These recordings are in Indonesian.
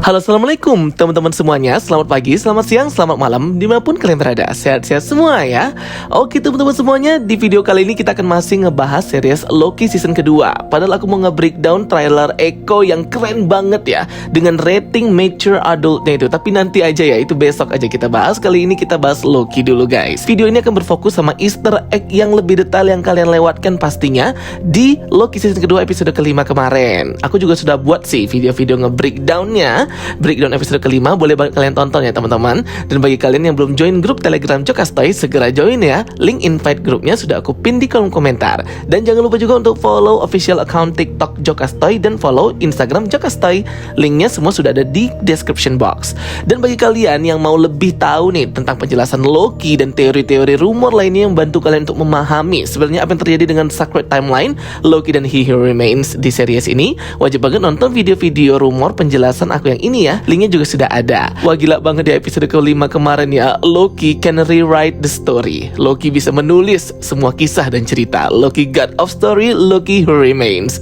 Halo, assalamualaikum teman-teman semuanya. Selamat pagi, selamat siang, selamat malam, dimanapun kalian berada. Sehat-sehat semua ya. Oke teman-teman semuanya, di video kali ini kita akan masih ngebahas series Loki season kedua. Padahal aku mau nge-breakdown trailer Echo yang keren banget ya, dengan rating mature adultnya itu. Tapi nanti aja ya, itu besok aja kita bahas. Kali ini kita bahas Loki dulu guys. Video ini akan berfokus sama easter egg yang lebih detail yang kalian lewatkan pastinya di Loki season kedua episode kelima kemarin. Aku juga sudah buat sih video-video nge-breakdownnya. Breakdown episode kelima, boleh banget kalian tonton ya teman-teman. Dan bagi kalian yang belum join grup Telegram Jokastoy, segera join ya. Link invite grupnya sudah aku pin di kolom komentar. Dan jangan lupa juga untuk follow official account TikTok Jokastoy dan follow Instagram Jokastoy. Linknya semua sudah ada di description box. Dan bagi kalian yang mau lebih tahu nih tentang penjelasan Loki dan teori-teori rumor lainnya yang bantu kalian untuk memahami sebenarnya apa yang terjadi dengan Sacred Timeline, Loki dan He Who Remains di series ini, wajib banget nonton video-video rumor penjelasan aku yang ini ya. Linknya juga sudah ada. Wah gila banget di episode kelima kemarin ya. Loki can rewrite the story. Loki bisa menulis semua kisah dan cerita. Loki God of Story, Loki Who Remains.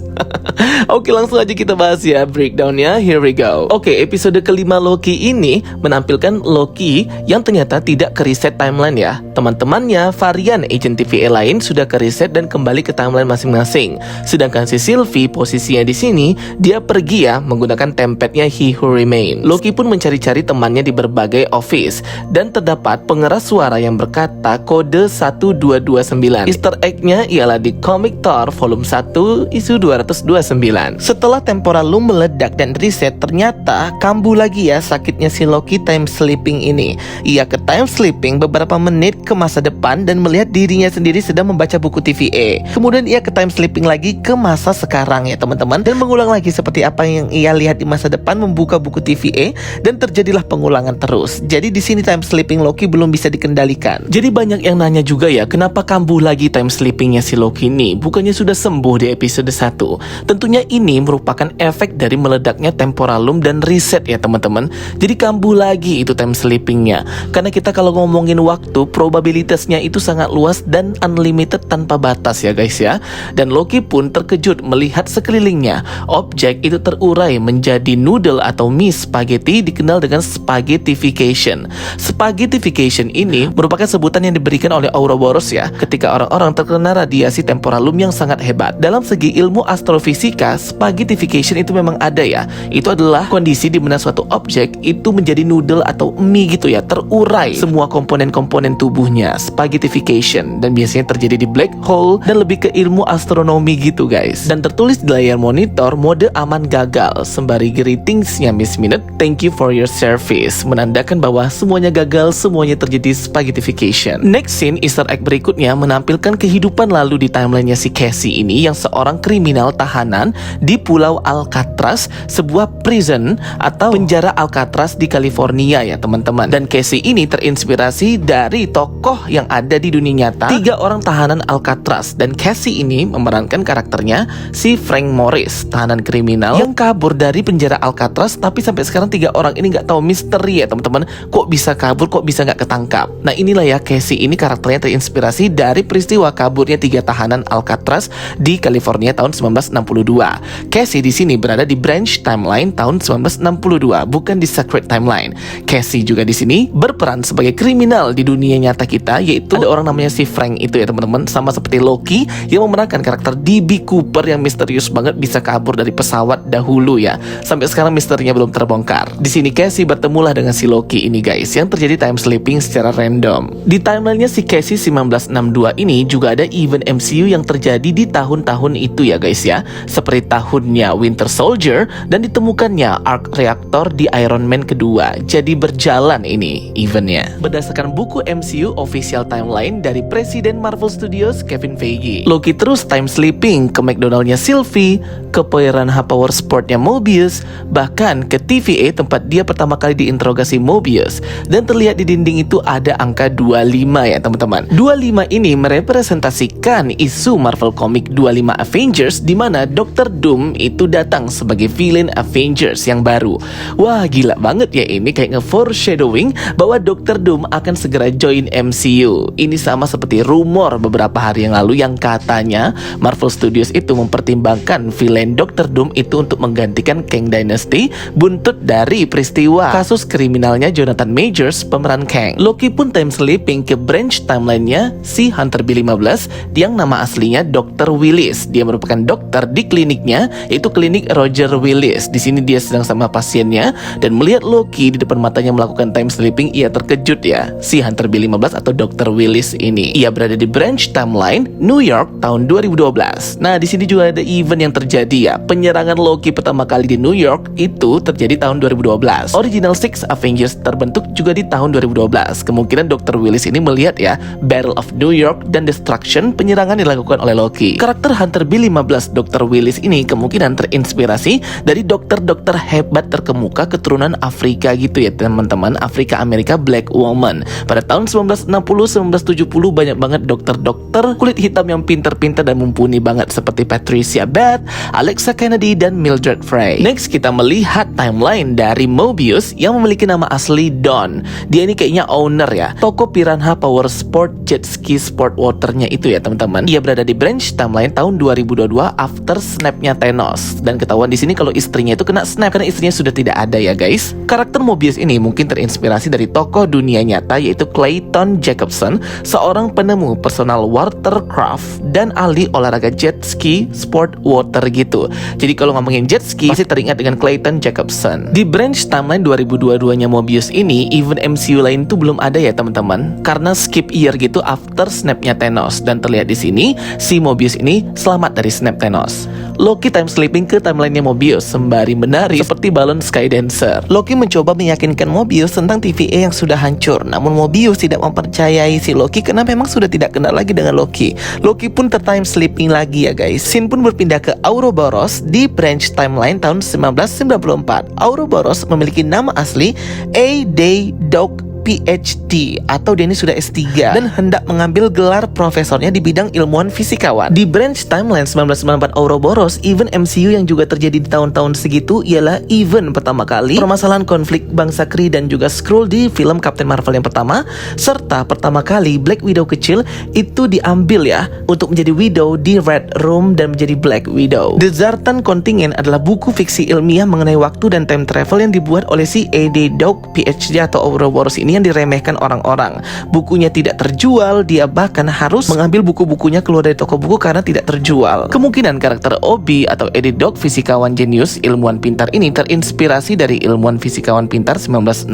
Oke, langsung aja kita bahas ya breakdownnya. Here we go. Oke, episode kelima Loki ini menampilkan Loki yang ternyata tidak ke reset timeline ya. Teman-temannya varian agent TVA lain sudah ke reset dan kembali ke timeline masing-masing. Sedangkan si Sylvie posisinya di sini, dia pergi ya menggunakan tempatnya He Who Remains. Loki pun mencari-cari temannya di berbagai office dan terdapat pengeras suara yang berkata kode 1229. Easter egg-nya ialah di komik Thor volume 1 isu 229. Setelah temporal loop meledak dan reset, ternyata kambuh lagi ya sakitnya si Loki time sleeping ini. Ia ke time sleeping beberapa menit ke masa depan dan melihat dirinya sendiri sedang membaca buku TVA. Kemudian ia ke time sleeping lagi ke masa sekarang ya teman-teman, dan mengulang lagi seperti apa yang ia lihat di masa depan, membuka buku TVA, dan terjadilah pengulangan terus. Jadi di sini time sleeping Loki belum bisa dikendalikan. Jadi banyak yang nanya juga ya, kenapa kambuh lagi time sleepingnya si Loki ini? Bukannya sudah sembuh di episode 1? Tentunya ini merupakan efek dari meledaknya temporal loop dan reset ya teman-teman. Jadi kambuh lagi itu time sleepingnya. Karena kita kalau ngomongin waktu, probabilitasnya itu sangat luas dan unlimited tanpa batas ya guys ya. Dan Loki pun terkejut melihat sekelilingnya. Objek itu terurai menjadi noodle atau mie spaghetti dikenal dengan spaghettification. Spaghettification ini merupakan sebutan yang diberikan oleh Ouroboros ya, ketika orang-orang terkena radiasi temporal loop yang sangat hebat. Dalam segi ilmu astrofisika, spaghettification itu memang ada ya. Itu adalah kondisi di mana suatu objek itu menjadi noodle atau mie gitu ya, terurai semua komponen-komponen tubuhnya. Spaghettification, dan biasanya terjadi di black hole dan lebih ke ilmu astronomi gitu guys. Dan tertulis di layar monitor mode aman gagal sembari greetingsnya Miss Minute, thank you for your service, menandakan bahwa semuanya gagal, semuanya terjadi spaghettification. Next scene easter egg berikutnya menampilkan kehidupan lalu di timelinenya si Cassie ini, yang seorang kriminal tahanan di Pulau Alcatraz, sebuah prison atau penjara Alcatraz di California ya teman-teman. Dan Cassie ini terinspirasi dari tokoh yang ada di dunia nyata, 3 orang tahanan Alcatraz. Dan Cassie ini memerankan karakternya si Frank Morris, tahanan kriminal yang kabur dari penjara Alcatraz. Tapi sampai sekarang 3 orang ini nggak tahu misteri ya teman-teman, kok bisa kabur, kok bisa nggak ketangkap. Nah inilah ya, Cassie ini karakternya terinspirasi dari peristiwa kaburnya 3 tahanan Alcatraz di California tahun 1962. Cassie di sini berada di branch timeline tahun 1962, bukan di Sacred Timeline. Cassie juga di sini berperan sebagai kriminal di dunia nyata kita, yaitu ada orang namanya si Frank itu ya teman-teman, sama seperti Loki yang memerankan karakter DB Cooper yang misterius banget bisa kabur dari pesawat dahulu ya. Sampai sekarang misterinya belum terbongkar. Di sini Cassie bertemulah dengan si Loki ini guys, yang terjadi time sleeping secara random. Di timelinenya si Cassie 1962 ini juga ada event MCU yang terjadi di tahun-tahun itu ya guys ya, seperti tahunnya Winter Soldier dan ditemukannya arc reactor di Iron Man kedua. Jadi berjalan ini eventnya berdasarkan buku MCU official timeline dari Presiden Marvel Studios Kevin Feige. Loki terus time sleeping ke McDonaldnya Sylvie, ke Piranha Power Sportnya Mobius, bahkan ke TVA tempat dia pertama kali diinterogasi Mobius. Dan terlihat di dinding itu ada angka 25 ya teman-teman. 25 ini merepresentasikan isu Marvel Comic 25 Avengers, di mana Dr. Doom itu datang sebagai villain Avengers yang baru. Wah gila banget ya, ini kayak nge-foreshadowing bahwa Dr. Doom akan segera join MCU. Ini sama seperti rumor beberapa hari yang lalu yang katanya Marvel Studios itu mempertimbangkan villain Dr. Doom itu untuk menggantikan Kang Dynasty buntut dari peristiwa kasus kriminalnya Jonathan Majors pemeran Kang. Loki pun time slipping ke branch timeline-nya si Hunter B15 yang nama aslinya Dr. Willis. Dia merupakan dokter di kliniknya, yaitu klinik Roger Willis. Di sini dia sedang sama pasiennya dan melihat Loki di depan matanya melakukan time slipping. Ia terkejut ya, si Hunter B15 atau Dr. Willis ini. Ia berada di branch timeline New York tahun 2012. Nah, di sini juga ada event yang terjadi ya. Penyerangan Loki pertama kali di New York itu terjadi tahun 2012. Original Six Avengers terbentuk juga di tahun 2012. Kemungkinan Dr. Willis ini melihat ya Battle of New York dan Destruction, penyerangan dilakukan oleh Loki. Karakter Hunter B15 Dr. Willis ini kemungkinan terinspirasi dari dokter-dokter hebat terkemuka keturunan Afrika gitu ya teman-teman. Afrika Amerika Black Woman. Pada tahun 1960-1970 banyak banget dokter-dokter kulit hitam yang pintar-pintar dan mumpuni banget seperti Patricia Beth, Alexa Kennedy, dan Mildred Frey. Next kita melihat timeline dari Mobius yang memiliki nama asli Don. Dia ini kayaknya owner ya toko Piranha Power Sport Jet Ski Sport Waternya itu ya teman-teman. Ia berada di branch timeline tahun 2022 after snapnya Thanos. Dan ketahuan di sini kalau istrinya itu kena snap karena istrinya sudah tidak ada ya guys. Karakter Mobius ini mungkin terinspirasi dari tokoh dunia nyata yaitu Clayton Jacobson, seorang penemu personal watercraft dan ahli olahraga jet ski sport water gitu. Jadi kalau ngomongin jet ski pasti teringat dengan Clayton Jacobson. Di branch timeline 2022-nya Mobius ini, event MCU lain tuh belum ada ya teman-teman, karena skip year gitu after snapnya Thanos. Dan terlihat di sini si Mobius ini selamat dari snap Thanos. Loki time slipping ke timelinenya Mobius sembari menari seperti balon Skydancer. Loki mencoba meyakinkan Mobius tentang TVA yang sudah hancur, namun Mobius tidak mempercayai si Loki karena memang sudah tidak kenal lagi dengan Loki. Loki pun time slipping lagi ya guys. Scene pun berpindah ke Ouroboros di branch timeline tahun 1994. Ouroboros memiliki nama asli A.Day Dog PhD atau dia ini sudah S3 dan hendak mengambil gelar profesornya di bidang ilmuwan fisikawan. Di branch timeline 1994 Ouroboros, event MCU yang juga terjadi di tahun-tahun segitu ialah event pertama kali permasalahan konflik bangsa Kree dan juga Skrull di film Captain Marvel yang pertama, serta pertama kali Black Widow kecil itu diambil ya untuk menjadi Widow di Red Room dan menjadi Black Widow. The Zartan Contingent adalah buku fiksi ilmiah mengenai waktu dan time travel yang dibuat oleh si A.D. Dog PhD atau Ouroboros ini yang diremehkan orang-orang. Bukunya tidak terjual, dia bahkan harus mengambil buku-bukunya keluar dari toko buku karena tidak terjual. Kemungkinan karakter Obi atau Eddie Dog, fisikawan jenius ilmuwan pintar ini terinspirasi dari ilmuwan fisikawan pintar 1960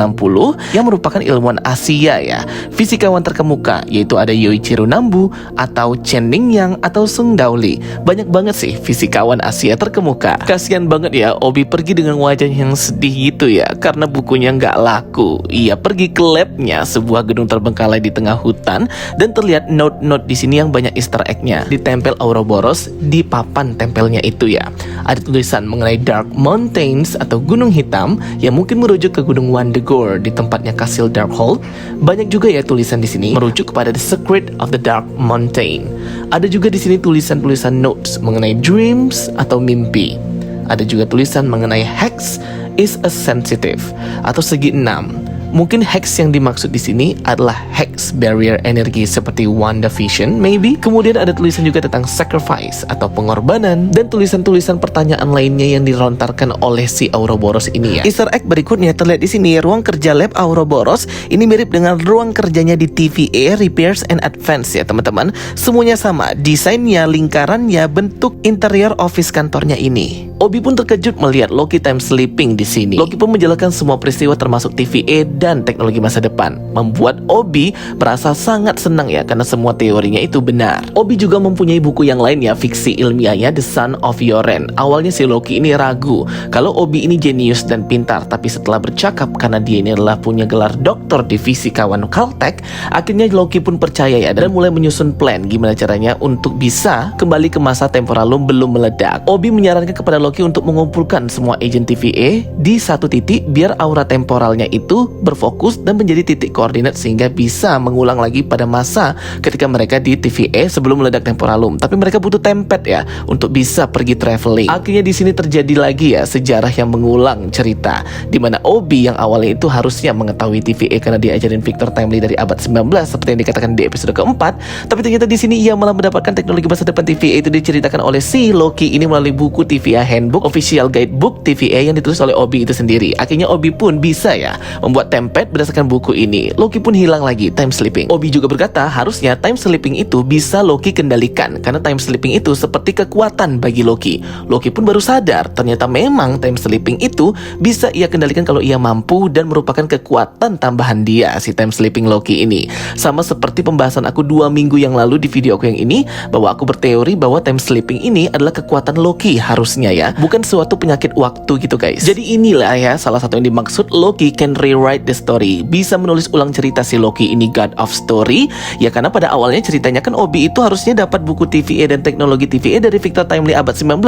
yang merupakan ilmuwan Asia ya. Fisikawan terkemuka yaitu ada Yoichiro Nambu atau Chen Ningyang atau Sung Daoli. Banyak banget sih fisikawan Asia terkemuka. Kasian banget ya Obi pergi dengan wajah yang sedih gitu ya karena bukunya nggak laku. Ia pergi ke labnya, sebuah gedung terbengkalai di tengah hutan, dan terlihat note-note di sini yang banyak Easter egg-nya ditempel Ouroboros di papan tempelnya itu ya. Ada tulisan mengenai Dark Mountains atau Gunung Hitam yang mungkin merujuk ke Gunung Wandegor di tempatnya Kastil Darkhold. Banyak juga ya tulisan di sini merujuk kepada The Secret of the Dark Mountain. Ada juga di sini tulisan-tulisan notes mengenai dreams atau mimpi. Ada juga tulisan mengenai Hex is a sensitive atau segi enam. Mungkin hex yang dimaksud di sini adalah hex barrier energi seperti WandaVision, maybe. Kemudian ada tulisan juga tentang sacrifice atau pengorbanan dan tulisan-tulisan pertanyaan lainnya yang dilontarkan oleh si Ouroboros ini ya. Easter egg berikutnya terlihat di sini, ruang kerja lab Ouroboros ini mirip dengan ruang kerjanya di TVA Repairs and Advance ya teman-teman. Semuanya sama, desainnya, lingkarannya, bentuk interior office kantornya ini. Obi pun terkejut melihat Loki time slipping di sini. Loki pun menjelaskan semua peristiwa termasuk TVA dan teknologi masa depan, membuat Obi merasa sangat senang ya karena semua teorinya itu benar. Obi juga mempunyai buku yang lain ya, fiksi ilmiahnya The Son of Yoren. Awalnya si Loki ini ragu kalau Obi ini jenius dan pintar, tapi setelah bercakap karena dia ini adalah punya gelar doktor di fisikawan Caltech, akhirnya Loki pun percaya ya dan mulai menyusun plan gimana caranya untuk bisa kembali ke masa temporalum belum meledak. Obi menyarankan kepada Loki untuk mengumpulkan semua agen TVA di satu titik biar aura temporalnya itu berfokus dan menjadi titik koordinat sehingga bisa mengulang lagi pada masa ketika mereka di TVA sebelum meledak temporalum. Tapi mereka butuh tempad ya untuk bisa pergi traveling. Akhirnya di sini terjadi lagi ya sejarah yang mengulang cerita, di mana Obi yang awalnya itu harusnya mengetahui TVA karena diajarin Victor Timely dari abad 19 seperti yang dikatakan di episode keempat. Tapi ternyata di sini ia malah mendapatkan teknologi masa depan TVA itu diceritakan oleh si Loki ini melalui buku TVA Handbook, Official Guidebook TVA yang ditulis oleh Obi itu sendiri. Akhirnya Obi pun bisa ya membuat tempad berdasarkan buku ini. Loki pun hilang lagi time slipping. Obi juga berkata harusnya time slipping itu bisa Loki kendalikan karena time slipping itu seperti kekuatan bagi Loki. Loki pun baru sadar ternyata memang time slipping itu bisa ia kendalikan kalau ia mampu dan merupakan kekuatan tambahan dia si time slipping Loki ini. Sama seperti pembahasan aku 2 minggu yang lalu di video aku yang ini, bahwa aku berteori bahwa time slipping ini adalah kekuatan Loki harusnya ya, bukan suatu penyakit waktu gitu guys. Jadi inilah ya salah satu yang dimaksud Loki can rewrite the story, bisa menulis ulang cerita si Loki ini God of Story ya, karena pada awalnya ceritanya kan Obi itu harusnya dapat buku TVA dan teknologi TVA dari Victor Timely abad 19.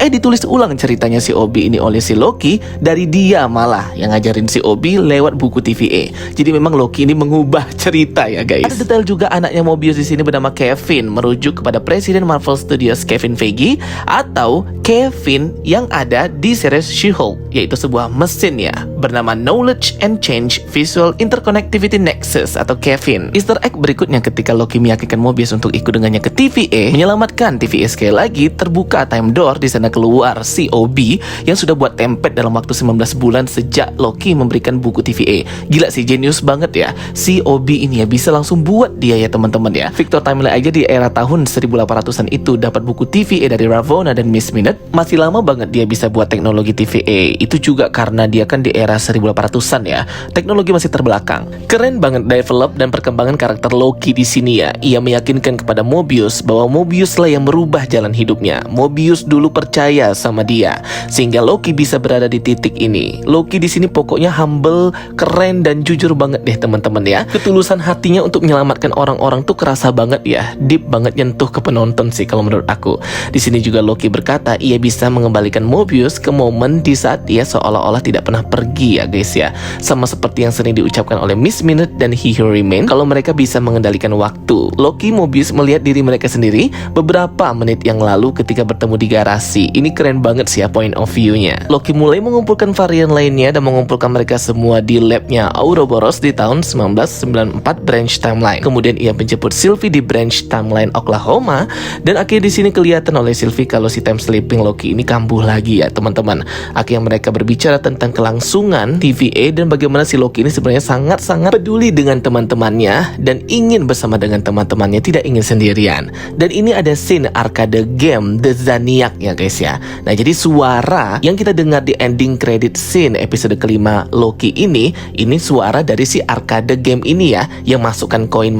Ditulis ulang ceritanya si Obi ini oleh si Loki, dari dia malah yang ngajarin si Obi lewat buku TVA. Jadi memang Loki ini mengubah cerita ya guys. Ada detail juga anaknya Mobius di sini bernama Kevin, merujuk kepada Presiden Marvel Studios Kevin Feige atau Kevin yang ada di series She-Hulk, yaitu sebuah mesin ya bernama Knowledge and Change Visual Interconnectivity Nexus atau Kevin. Easter egg berikutnya ketika Loki meyakinkan Mobius untuk ikut dengannya ke TVA, menyelamatkan TVA sekali lagi, terbuka time door, di sana keluar si Obi yang sudah buat tempad dalam waktu 19 bulan sejak Loki memberikan buku TVA. Gila sih, genius banget ya si Obi ini ya, bisa langsung buat dia ya teman-teman ya. Victor Timely aja di era tahun 1800-an itu dapat buku TVA dari Ravonna dan Miss Minute. Masih lama banget dia bisa buat teknologi TVA. Itu juga karena dia kan di era 1800-an ya. Teknologi masih terbelakang. Keren banget develop dan perkembangan karakter Loki di sini ya. Ia meyakinkan kepada Mobius bahwa Mobius lah yang merubah jalan hidupnya. Mobius dulu percaya sama dia sehingga Loki bisa berada di titik ini. Loki di sini pokoknya humble, keren dan jujur banget deh teman-teman ya. Ketulusan hatinya untuk menyelamatkan orang-orang tuh kerasa banget ya. Deep banget, nyentuh ke penonton sih kalau menurut aku. Di sini juga Loki berkata ia bisa mengembalikan Mobius ke momen di saat dia seolah-olah tidak pernah pergi ya guys ya. Sama seperti yang sering diucapkan oleh Miss Minute dan He Who Remains kalau mereka bisa mengendalikan waktu. Loki Mobius melihat diri mereka sendiri beberapa menit yang lalu ketika bertemu di garasi. Ini keren banget sih ya point of view-nya. Loki mulai mengumpulkan varian lainnya dan mengumpulkan mereka semua di labnya Ouroboros di tahun 1994 Branch Timeline. Kemudian ia menjemput Sylvie di Branch Timeline Oklahoma, dan akhirnya di sini kelihatan oleh Sylvie kalau si time slipping Loki ini kambuh lagi ya teman-teman. Akhirnya mereka berbicara tentang kelangsungan TVA dan bagaimana si Loki ini sebenarnya sangat-sangat peduli dengan teman-temannya dan ingin bersama dengan teman-temannya, tidak ingin sendirian. Dan ini ada scene arcade game The Zaniac ya guys ya. Nah jadi suara yang kita dengar di ending credit scene episode kelima Loki ini suara dari si arcade game ini ya, yang masukkan koin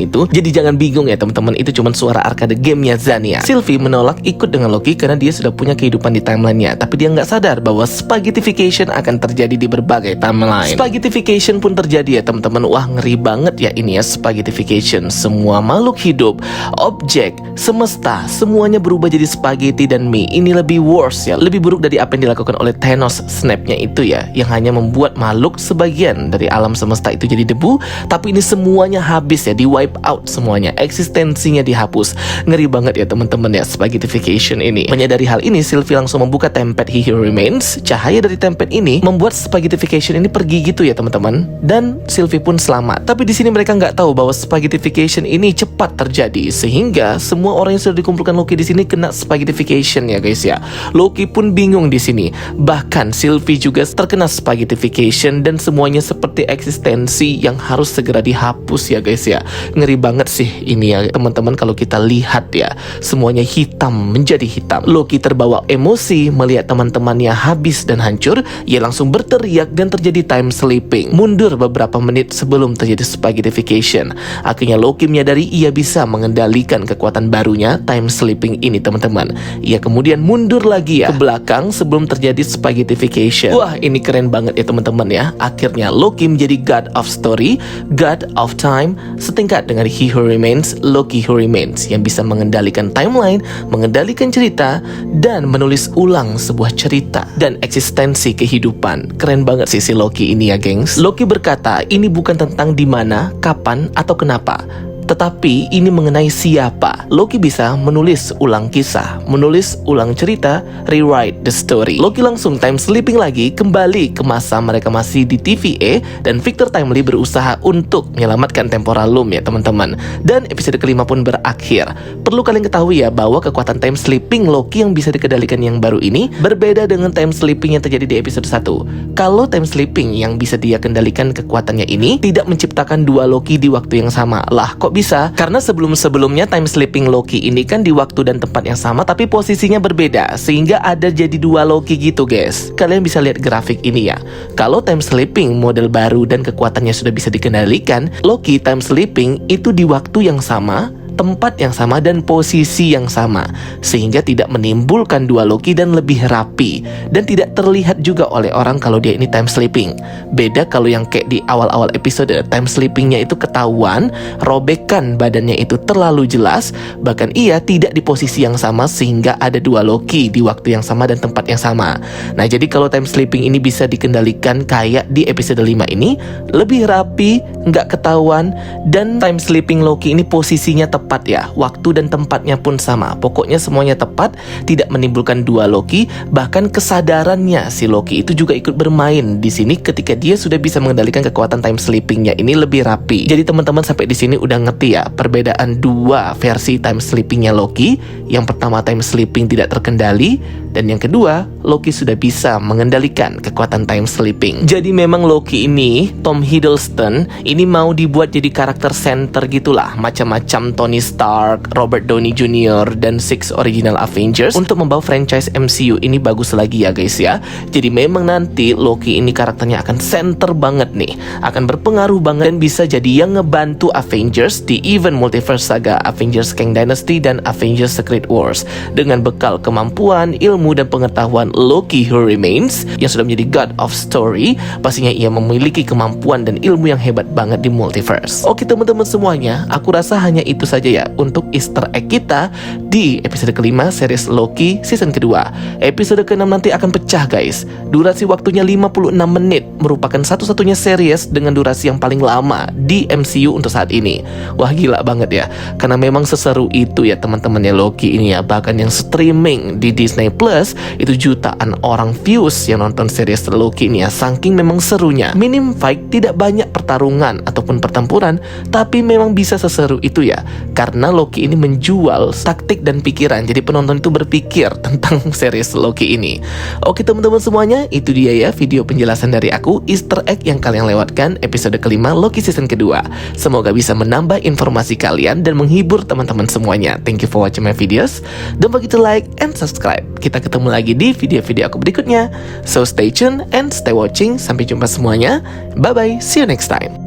itu. Jadi jangan bingung ya teman-teman, itu cuma suara arcade gamenya Zaniac. Sylvie menolak ikut dengan Loki karena dia sudah punya kehidupan di timelinenya, tapi dia nggak sadar bahwa spaghettification akan terjadi di berbagai timeline. Spaghettification pun terjadi ya teman-teman. Wah ngeri banget ya ini ya spaghettification. Semua makhluk hidup, objek, semesta, semuanya berubah jadi spaghetti dan mie. Ini lebih worse ya, lebih buruk dari apa yang dilakukan oleh Thanos snapnya itu ya, yang hanya membuat makhluk sebagian dari alam semesta itu jadi debu. Tapi ini semuanya habis ya, di wipe out semuanya, eksistensinya dihapus. Ngeri banget ya teman-teman ya spaghettification ini. Menyadari hal ini, Sylvie langsung membuka tempad He Who Remains. Cahaya dari tempad ini membuat spaghettification ini pergi gitu ya teman-teman, dan Sylvie pun selamat. Tapi di sini mereka nggak tahu bahwa spaghettification ini cepat terjadi sehingga semua orang yang sudah dikumpulkan Loki di sini kena spaghettification ya guys ya. Loki pun bingung di sini. Bahkan Sylvie juga terkena spaghettification dan semuanya seperti eksistensi yang harus segera dihapus ya guys ya. Ngeri banget sih ini ya teman-teman kalau kita lihat ya. Semuanya hitam menjadi hitam. Loki terbawa emosi melihat teman-temannya habis dan hancur. Ia langsung berteriak dan terjadi time slipping. Mundur beberapa menit sebelum terjadi spaghettification. Akhirnya Loki menyadari ia bisa mengendalikan kekuatan barunya time slipping ini teman-teman. Ia kemudian mundur lagi ya ke belakang sebelum terjadi spaghettification. Wah ini keren banget ya teman-teman ya. Akhirnya Loki menjadi God of Story, God of Time, setingkat dengan He Who Remains, Loki Who Remains, yang bisa mengendalikan timeline, mengendalikan cerita, dan menulis ulang sebuah cerita. Dan eksistensi kehidupan. Keren banget sih si Loki ini ya gengs. Loki berkata ini bukan tentang di mana, kapan, atau kenapa, tetapi ini mengenai siapa. Loki bisa menulis ulang kisah, menulis ulang cerita, rewrite the story. Loki langsung time sleeping lagi, kembali ke masa mereka masih di TVA, dan Victor Timely berusaha untuk menyelamatkan Temporalum ya teman-teman. Dan episode kelima pun berakhir. Perlu kalian ketahui ya bahwa kekuatan time sleeping Loki yang bisa dikendalikan yang baru ini berbeda dengan time sleeping yang terjadi di episode 1. Kalau time sleeping yang bisa dia kendalikan kekuatannya ini tidak menciptakan dua Loki di waktu yang sama. Lah kok bisa? Karena sebelum-sebelumnya time sleeping Loki ini kan di waktu dan tempat yang sama tapi posisinya berbeda, sehingga ada jadi dua Loki gitu guys. Kalian bisa lihat grafik ini ya. Kalau time sleeping model baru dan kekuatannya sudah bisa dikendalikan, Loki time sleeping itu di waktu yang sama, tempat yang sama, dan posisi yang sama, sehingga tidak menimbulkan dua Loki dan lebih rapi, dan tidak terlihat juga oleh orang kalau dia ini time sleeping. Beda kalau yang kayak di awal-awal episode, time sleepingnya itu ketahuan, robekan badannya itu terlalu jelas, bahkan ia tidak di posisi yang sama sehingga ada dua Loki di waktu yang sama dan tempat yang sama. Nah jadi kalau time sleeping ini bisa dikendalikan kayak di episode 5 ini, lebih rapi, nggak ketahuan, dan time sleeping Loki ini posisinya tepat ya, waktu dan tempatnya pun sama. Pokoknya semuanya tepat, tidak menimbulkan dua Loki. Bahkan kesadarannya si Loki itu juga ikut bermain di sini ketika dia sudah bisa mengendalikan kekuatan time sleepingnya ini lebih rapi. Jadi teman-teman sampai di sini udah ngerti ya perbedaan dua versi time sleepingnya Loki. Yang pertama time sleeping tidak terkendali, dan yang kedua Loki sudah bisa mengendalikan kekuatan time sleeping. Jadi memang Loki ini, Tom Hiddleston ini mau dibuat jadi karakter center gitulah, macam-macam Tony Stark, Robert Downey Jr., dan Six Original Avengers untuk membawa franchise MCU ini bagus lagi ya guys ya. Jadi memang nanti Loki ini karakternya akan center banget nih, akan berpengaruh banget dan bisa jadi yang ngebantu Avengers di event multiverse saga Avengers Kang Dynasty dan Avengers Secret Wars. Dengan bekal kemampuan, ilmu, dan pengetahuan Loki Who Remains yang sudah menjadi God of Story, pastinya ia memiliki kemampuan dan ilmu yang hebat banget di multiverse. Oke teman-teman semuanya, aku rasa hanya itu saja ya untuk Easter egg kita di episode kelima series Loki season kedua. Episode ke-6 nanti akan pecah guys. Durasi waktunya 56 menit, merupakan satu-satunya series dengan durasi yang paling lama di MCU untuk saat ini. Wah gila banget ya, karena memang seseru itu ya teman-teman ya Loki ini ya. Bahkan yang streaming di Disney Plus itu jutaan orang views yang nonton series Loki ini ya, saking memang serunya. Minim fight, tidak banyak pertarungan ataupun pertempuran, tapi memang bisa seseru itu ya, karena Loki ini menjual taktik dan pikiran. Jadi penonton itu berpikir tentang series Loki ini. Oke teman-teman semuanya, itu dia ya video penjelasan dari aku, Easter egg yang kalian lewatkan episode kelima Loki season kedua. Semoga bisa menambah informasi kalian dan menghibur teman-teman semuanya. Thank you for watching my videos. Don't forget to like and subscribe. Kita ketemu lagi di video-video aku berikutnya. So stay tuned and stay watching. Sampai jumpa semuanya. Bye bye, see you next time.